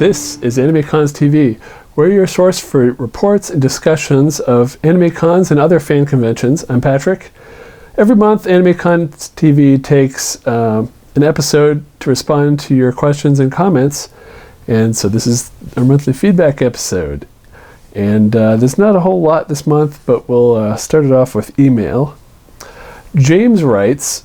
This is AnimeCons TV. We're your source for reports and discussions of AnimeCons and other fan conventions. I'm Patrick. Every month, AnimeCons TV takes an episode to respond to your questions and comments. And so this is our monthly feedback episode. And there's not a whole lot this month, but we'll start it off with email. James writes,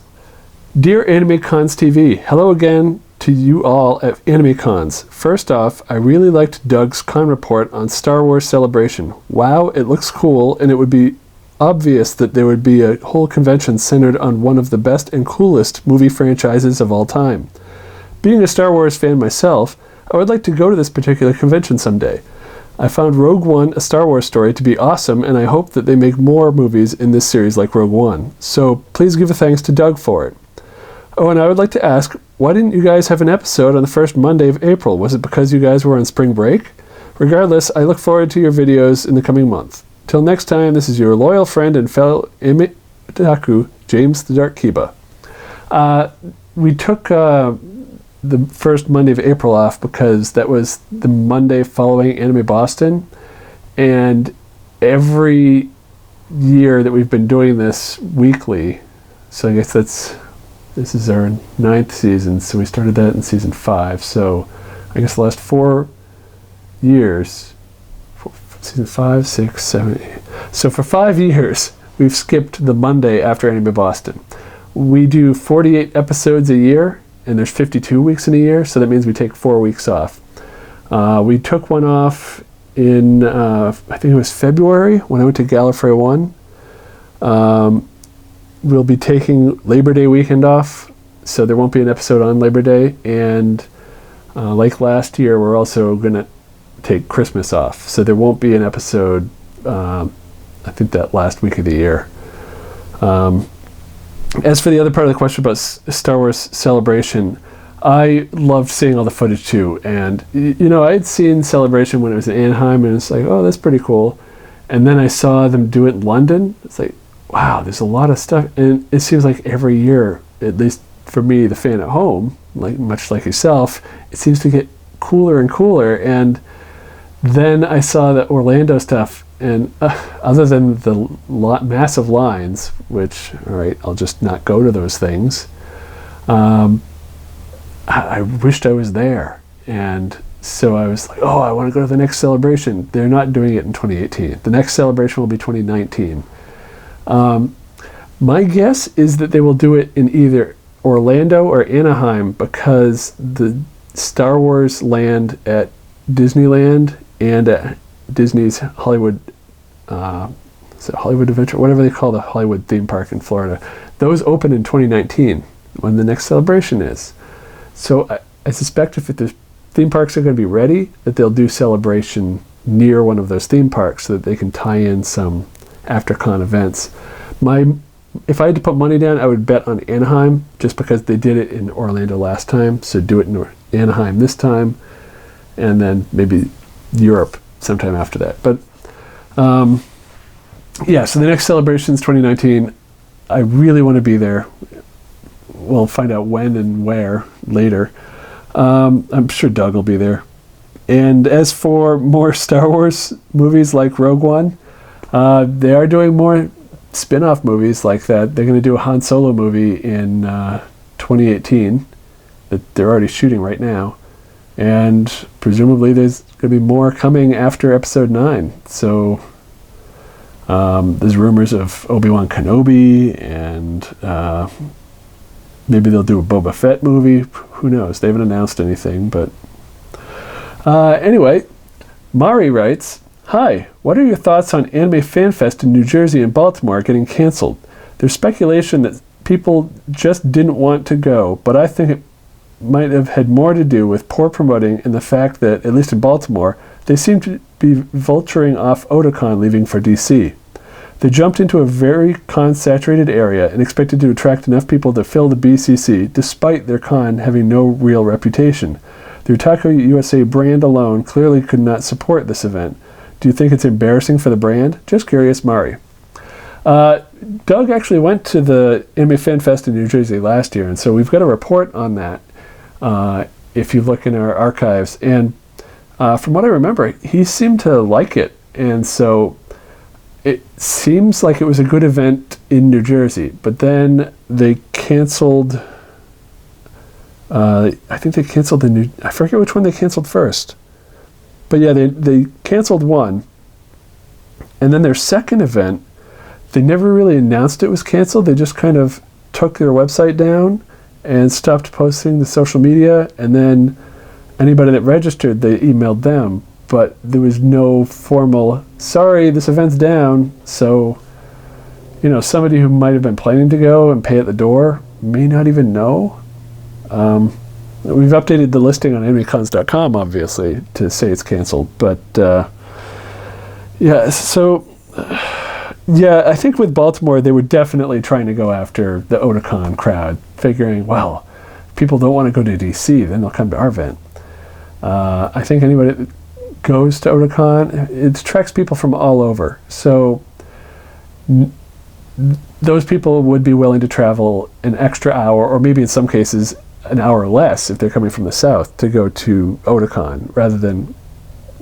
Dear AnimeCons TV, hello again to you all at AnimeCons. First off, I really liked Doug's con report on Star Wars Celebration. Wow, it looks cool, and it would be obvious that there would be a whole convention centered on one of the best and coolest movie franchises of all time. Being a Star Wars fan myself, I would like to go to this particular convention someday. I found Rogue One, a Star Wars story, to be awesome, and I hope that they make more movies in this series like Rogue One. So please give a thanks to Doug for it. Oh, and I would like to ask, why didn't you guys have an episode on the first Monday of April? Was it because you guys were on spring break? Regardless, I look forward to your videos in the coming month. Till next time, this is your loyal friend and fellow Otaku, James the Dark Kiba. We took the first Monday of April off because that was the Monday following Anime Boston, and every year that we've been doing this weekly, so I guess this is our 9th season, so we started that in season 5, so I guess the last 4 years, season 5, 6, 7, 8. So for 5 years, we've skipped the Monday after Anime Boston. We do 48 episodes a year, and there's 52 weeks in a year, so that means we take 4 weeks off. We took one off in, I think it was February, when I went to Gallifrey 1. We'll be taking Labor Day weekend off, so there won't be an episode on Labor Day, and like last year, we're also going to take Christmas off, so there won't be an episode, I think, that last week of the year. As for the other part of the question about Star Wars Celebration, I loved seeing all the footage too, and you know, I had seen Celebration when it was in Anaheim, and it's like, oh, that's pretty cool, and then I saw them do it in London. It's like, wow, there's a lot of stuff, and it seems like every year, at least for me, the fan at home, like much like yourself, it seems to get cooler and cooler. And then I saw the Orlando stuff, and other than the massive lines, which, all right, I'll just not go to those things, I wished I was there. And so I was like, oh, I want to go to the next Celebration. They're not doing it in 2018. The next Celebration will be 2019. My guess is that they will do it in either Orlando or Anaheim, because the Star Wars land at Disneyland and at Disney's Hollywood, is it Hollywood Adventure? Whatever they call the Hollywood theme park in Florida. Those open in 2019, when the next Celebration is. So I suspect if the theme parks are going to be ready, that they'll do Celebration near one of those theme parks so that they can tie in some after-con events. If I had to put money down, I would bet on Anaheim, just because they did it in Orlando last time, so do it in Anaheim this time, and then maybe Europe sometime after that. But yeah, so the next Celebration is 2019. I really want to be there. We'll find out when and where later. I'm sure Doug will be there. And as for more Star Wars movies like Rogue One, they are doing more spin-off movies like that. They're going to do a Han Solo movie in 2018 that they're already shooting right now, and presumably there's going to be more coming after Episode 9. So there's rumors of Obi-Wan Kenobi, and maybe they'll do a Boba Fett movie. Who knows? They haven't announced anything, but anyway, Mari writes, Hi, what are your thoughts on Anime Fan Fest in New Jersey and Baltimore getting canceled? There's speculation that people just didn't want to go, but I think it might have had more to do with poor promoting and the fact that, at least in Baltimore, they seem to be vulturing off Otakon leaving for DC. They jumped into a very con-saturated area and expected to attract enough people to fill the BCC, despite their con having no real reputation. The Otaku USA brand alone clearly could not support this event. Do you think it's embarrassing for the brand? Just curious, Mari. Doug actually went to the Anime Fan Fest in New Jersey last year, and so we've got a report on that if you look in our archives. And From what I remember, he seemed to like it, and so it seems like it was a good event in New Jersey. But then they canceled. I think they canceled I forget which one they canceled first. But yeah, they canceled one, and then their second event, they never really announced it was canceled. They just kind of took their website down and stopped posting the social media, and then anybody that registered, they emailed them, but there was no formal, sorry, this event's down. So, somebody who might have been planning to go and pay at the door may not even know. We've updated the listing on AnimeCons.com, obviously, to say it's canceled, but yeah, so yeah, I think with Baltimore, they were definitely trying to go after the Otakon crowd, figuring, well, people don't want to go to DC, then they'll come to our event. I think anybody that goes to Otakon, it attracts people from all over. So those people would be willing to travel an extra hour, or maybe in some cases an hour less if they're coming from the south, to go to Otakon rather than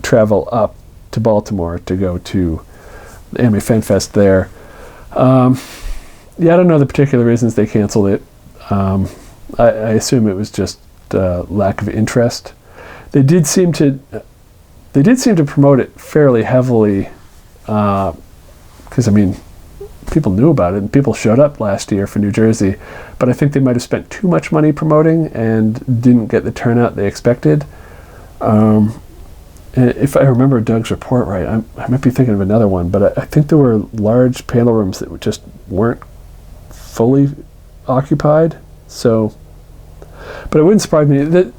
travel up to Baltimore to go to the Anime Fan Fest there. Yeah, I don't know the particular reasons they canceled it. I assume it was just lack of interest. They did seem to promote it fairly heavily, because people knew about it and people showed up last year for New Jersey, but I think they might have spent too much money promoting and didn't get the turnout they expected. If I remember Doug's report right, I might be thinking of another one, but I think there were large panel rooms that just weren't fully occupied. So, but it wouldn't surprise me that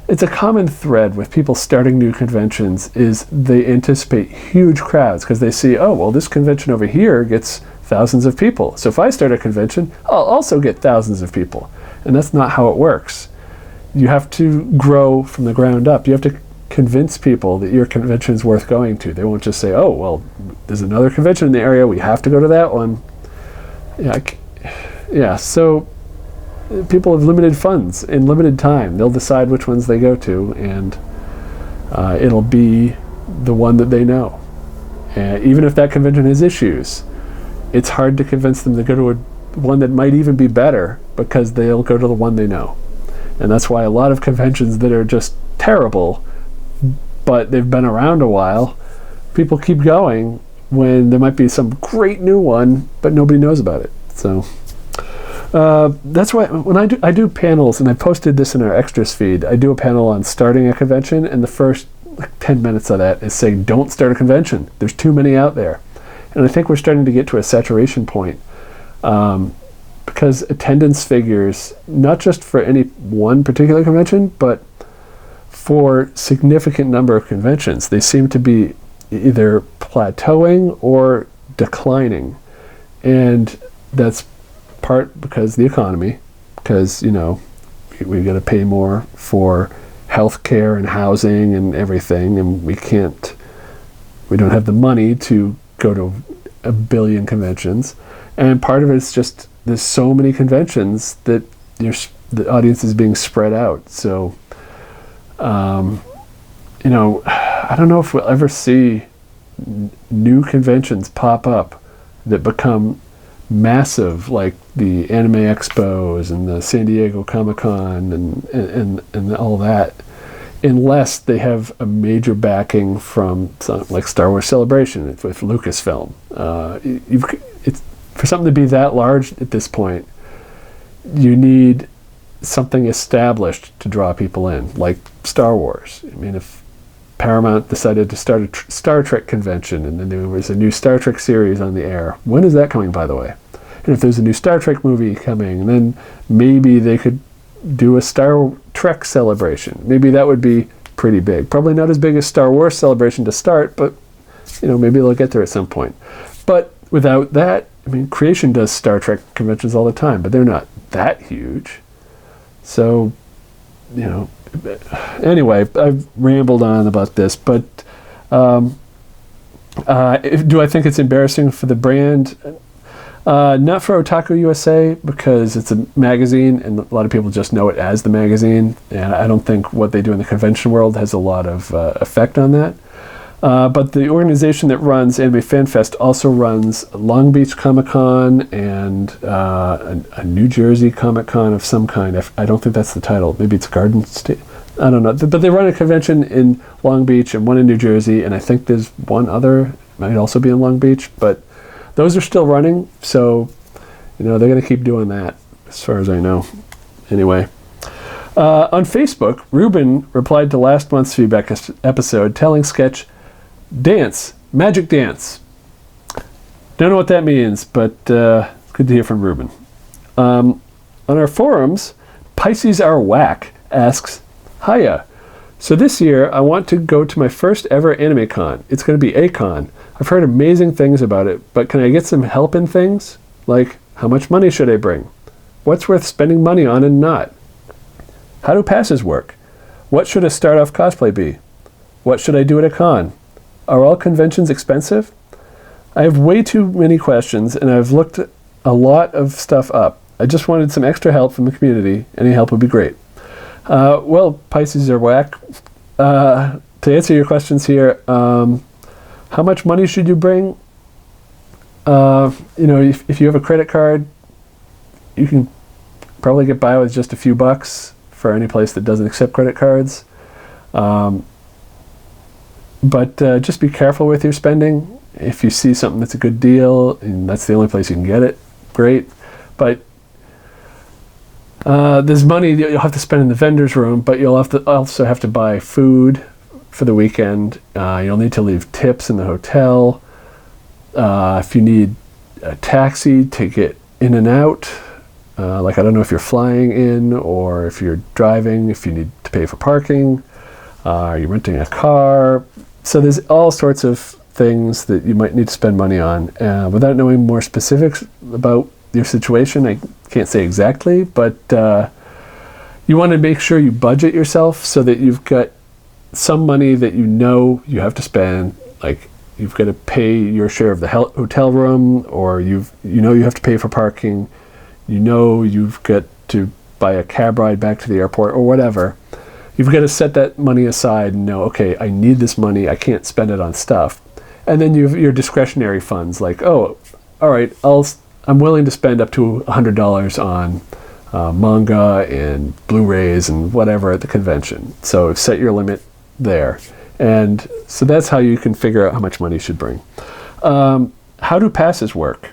it's a common thread with people starting new conventions is they anticipate huge crowds because they see, oh, well, this convention over here gets thousands of people. So if I start a convention, I'll also get thousands of people. And that's not how it works. You have to grow from the ground up. You have to convince people that your convention is worth going to. They won't just say, oh, well, there's another convention in the area, we have to go to that one. Yeah, so people have limited funds and limited time. They'll decide which ones they go to, and it'll be the one that they know. Even if that convention has issues, it's hard to convince them to go to one that might even be better because they'll go to the one they know. And that's why a lot of conventions that are just terrible, but they've been around a while, people keep going when there might be some great new one, but nobody knows about it. So that's why when I do panels, and I posted this in our extras feed, I do a panel on starting a convention, and the first 10 minutes of that is saying, don't start a convention. There's too many out there. And I think we're starting to get to a saturation point because attendance figures, not just for any one particular convention, but for significant number of conventions, they seem to be either plateauing or declining. And that's part because the economy, because, we've got to pay more for healthcare and housing and everything, and we don't have the money to go to a billion conventions. And part of it is just there's so many conventions that the audience is being spread out. So I don't know if we'll ever see new conventions pop up that become massive, like the Anime Expos and the San Diego Comic-Con and all that, unless they have a major backing from like Star Wars Celebration with Lucasfilm. For something to be that large at this point, you need something established to draw people in, like Star Wars. If Paramount decided to start a Star Trek convention and then there was a new Star Trek series on the air, when is that coming, by the way? And if there's a new Star Trek movie coming, then maybe they could do a Star Trek celebration. Maybe that would be pretty big. Probably not as big as Star Wars Celebration to start, but maybe they'll get there at some point. But without that, Creation does Star Trek conventions all the time, but they're not that huge. So, anyway, I've rambled on about this, but do I think it's embarrassing for the brand? Not for Otaku USA, because it's a magazine and a lot of people just know it as the magazine, and I don't think what they do in the convention world has a lot of effect on that. But the organization that runs Anime Fan Fest also runs Long Beach Comic Con and a New Jersey Comic Con of some kind. I don't think that's the title. Maybe it's Garden State. I don't know. But they run a convention in Long Beach and one in New Jersey, and I think there's one other, might also be in Long Beach, but those are still running, so they're going to keep doing that, as far as I know. Anyway, on Facebook, Ruben replied to last month's feedback episode telling Sketch, "Dance, magic dance." Don't know what that means, but good to hear from Ruben. On our forums, Pisces Are Whack asks, "Hiya. So this year, I want to go to my first ever AnimeCon. It's going to be a con. I've heard amazing things about it, but can I get some help in things? Like, how much money should I bring? What's worth spending money on and not? How do passes work? What should a start-off cosplay be? What should I do at a con? Are all conventions expensive? I have way too many questions, and I've looked a lot of stuff up. I just wanted some extra help from the community. Any help would be great." Well, Pisces Are Whack, to answer your questions here, how much money should you bring? If you have a credit card, you can probably get by with just a few bucks for any place that doesn't accept credit cards. But just be careful with your spending. If you see something that's a good deal and that's the only place you can get it, great. But there's money that you'll have to spend in the vendor's room, but you'll also have to buy food for the weekend. You'll need to leave tips in the hotel. If you need a taxi to get in and out, like I don't know if you're flying in or if you're driving, if you need to pay for parking, you're renting a car. So there's all sorts of things that you might need to spend money on. Without knowing more specifics about your situation, I can't say exactly, but you want to make sure you budget yourself so that you've got some money that you have to spend, like you've got to pay your share of the hotel room, or you have to pay for parking, you've got to buy a cab ride back to the airport or whatever. You've got to set that money aside and know, okay, I need this money, I can't spend it on stuff. And then you have your discretionary funds, like, oh, all right, I'm willing to spend up to $100 on manga and Blu-rays and whatever at the convention. So set your limit there. And so that's how you can figure out how much money you should bring. How do passes work?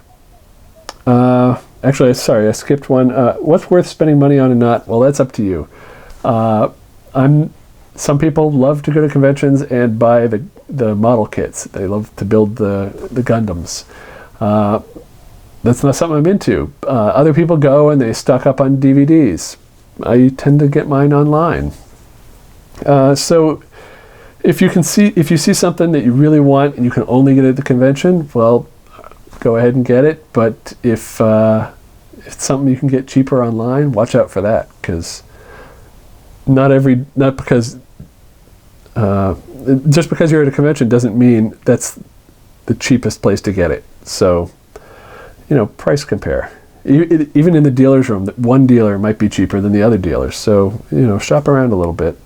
Actually, sorry, I skipped one. What's worth spending money on and not? Well, that's up to you. Some people love to go to conventions and buy the model kits. They love to build the Gundams. That's not something I'm into. Other people go and they stock up on DVDs. I tend to get mine online. So if you see something that you really want and you can only get it at the convention, well, go ahead and get it. But if it's something you can get cheaper online, watch out for that, because just because you're at a convention doesn't mean that's the cheapest place to get it. So, price compare. Even in the dealer's room, one dealer might be cheaper than the other dealers. So, shop around a little bit.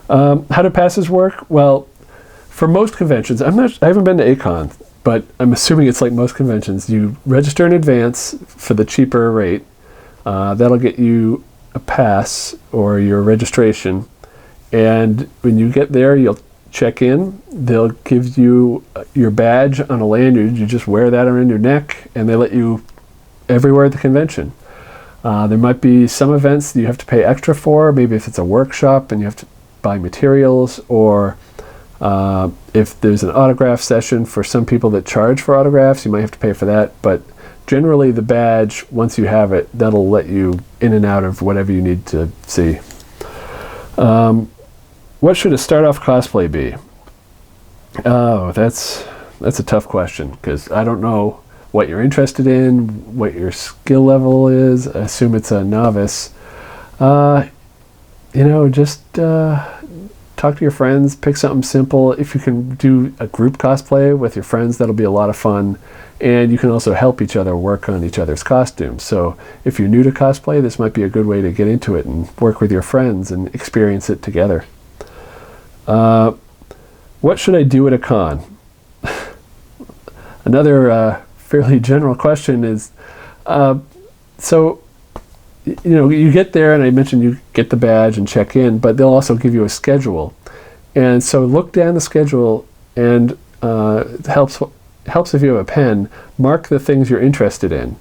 How do passes work? Well, for most conventions, I haven't been to A-Con, but I'm assuming it's like most conventions. You register in advance for the cheaper rate. That'll get you a pass or your registration. And when you get there, you'll check in. They'll give you your badge on a lanyard. You just wear that around your neck, and they let you everywhere at the convention. There might be some events that you have to pay extra for, maybe if it's a workshop and you have to buy materials, or if there's an autograph session for some people that charge for autographs, you might have to pay for that. But generally the badge, once you have it, that'll let you in and out of whatever you need to see. What should a start-off cosplay be? Oh, that's a tough question, because I don't know what you're interested in, what your skill level is. I assume it's a novice. Just talk to your friends, pick something simple. If you can do a group cosplay with your friends, that'll be a lot of fun. And you can also help each other work on each other's costumes. So if you're new to cosplay, this might be a good way to get into it and work with your friends and experience it together. What should I do at a con? Another fairly general question is, so, you get there, and I mentioned you get the badge and check in, but they'll also give you a schedule. And so look down the schedule, and it helps if you have a pen, mark the things you're interested in.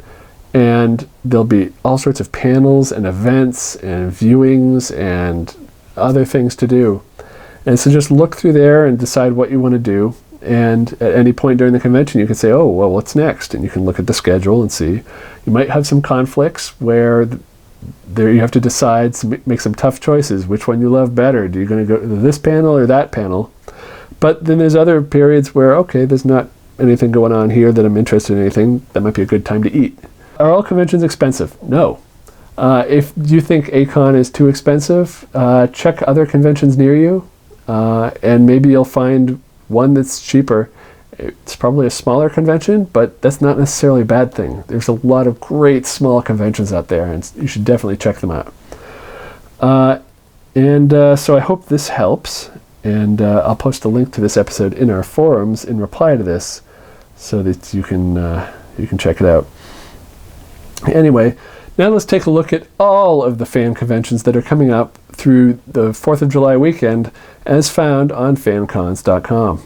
And there'll be all sorts of panels and events and viewings and other things to do. And so just look through there and decide what you want to do. And at any point during the convention, you can say, oh, well, what's next? And you can look at the schedule and see. You might have some conflicts where there you have to decide, make some tough choices. Which one you love better? Are you going to go to this panel or that panel? But then there's other periods where, okay, there's not anything going on here that I'm interested in anything. That might be a good time to eat. Are all conventions expensive? No. If you think A-Kon is too expensive, check other conventions near you. And maybe you'll find one that's cheaper. It's probably a smaller convention, but that's not necessarily a bad thing. There's a lot of great small conventions out there, and you should definitely check them out. So I hope this helps, and I'll post a link to this episode in our forums in reply to this, so that you can check it out. Anyway, now let's take a look at all of the fan conventions that are coming up through the 4th of July weekend, as found on fancons.com.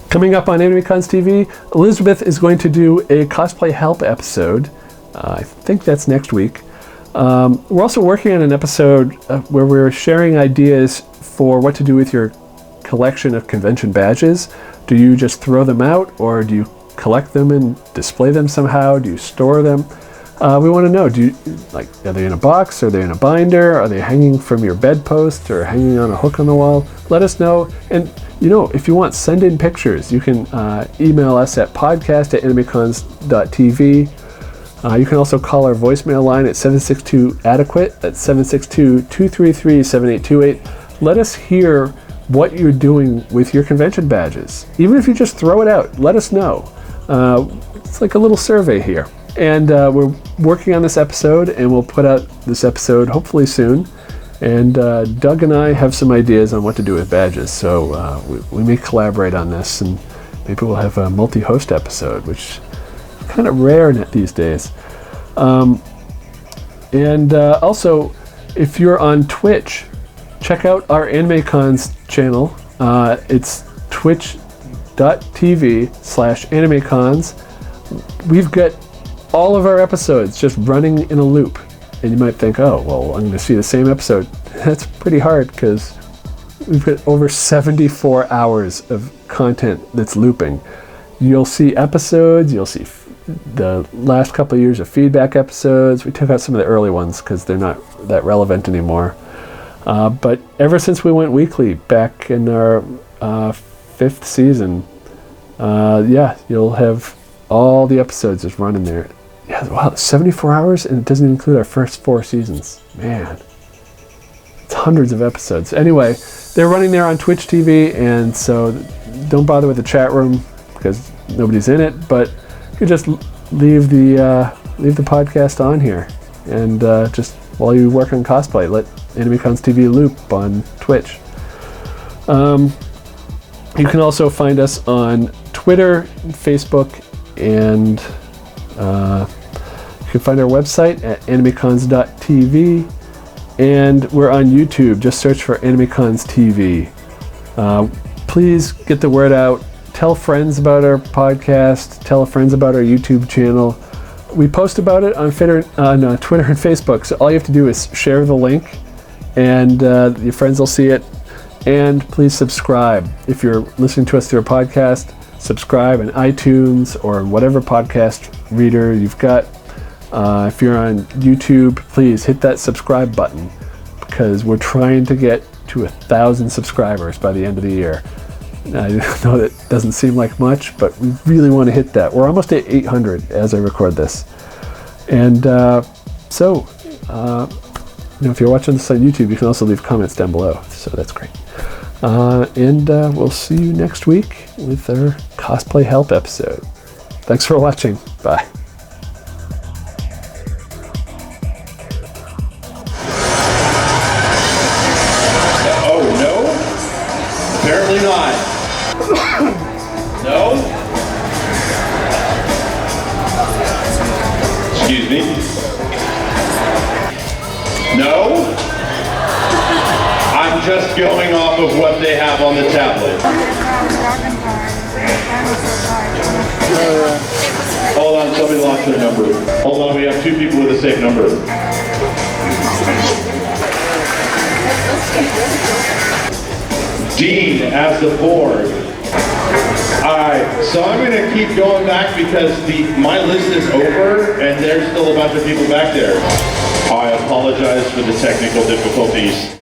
Coming up on AnimeCons TV, Elizabeth is going to do a cosplay help episode. I think that's next week. We're also working on an episode where we're sharing ideas for what to do with your collection of convention badges. Do you just throw them out, or do you collect them and display them somehow? Do you store them? We want to know, are they in a box? Are they in a binder? Are they hanging from your bedpost or hanging on a hook on the wall? Let us know. And if you want, send in pictures. You can email us at podcast@animecons.tv. You can also call our voicemail line at 762-ADEQUATE. That's 762-233-7828. Let us hear what you're doing with your convention badges. Even if you just throw it out, let us know. It's like a little survey here. And we're working on this episode, and we'll put out this episode hopefully soon. And Doug and I have some ideas on what to do with badges, so we may collaborate on this, and maybe we'll have a multi-host episode, which is kind of rare these days. Also, if you're on Twitch, check out our AnimeCons channel. It's twitch.tv/AnimeCons. We've got all of our episodes just running in a loop. And you might think, oh, well, I'm going to see the same episode. That's pretty hard, because we've got over 74 hours of content that's looping. You'll see episodes, you'll see the last couple of years of feedback episodes. We took out some of the early ones because they're not that relevant anymore. But ever since we went weekly back in our 5th season, you'll have all the episodes just running there. Yeah, wow, 74 hours, and it doesn't include our first 4 seasons. Man, it's hundreds of episodes. Anyway, they're running there on Twitch TV, and so don't bother with the chat room because nobody's in it. But you can just leave the podcast on here, and just while you work on cosplay, let AnimeCons TV loop on Twitch. You can also find us on Twitter, Facebook, and you can find our website at AnimeCons.tv, and we're on YouTube. Just search for AnimeCons TV. Please get the word out. Tell friends about our podcast. Tell friends about our YouTube channel. We post about it on Twitter and Facebook, so all you have to do is share the link, and your friends will see it. And please subscribe. If you're listening to us through a podcast, subscribe on iTunes or whatever podcast reader you've got. If you're on YouTube, please hit that subscribe button, because we're trying to get to 1,000 subscribers by the end of the year. I know that doesn't seem like much, but we really want to hit that. We're almost at 800 as I record this. And if you're watching this on YouTube, you can also leave comments down below, so that's great. And we'll see you next week with our cosplay help episode. Thanks for watching. Bye. Oh, no? Apparently not. No? Excuse me? No? I'm just going off of what they have on the tablet. Hold on, somebody lost their number. Hold on, we have 2 people with the same number. Dean as the board. Alright, so I'm going to keep going back because my list is over and there's still a bunch of people back there. I apologize for the technical difficulties.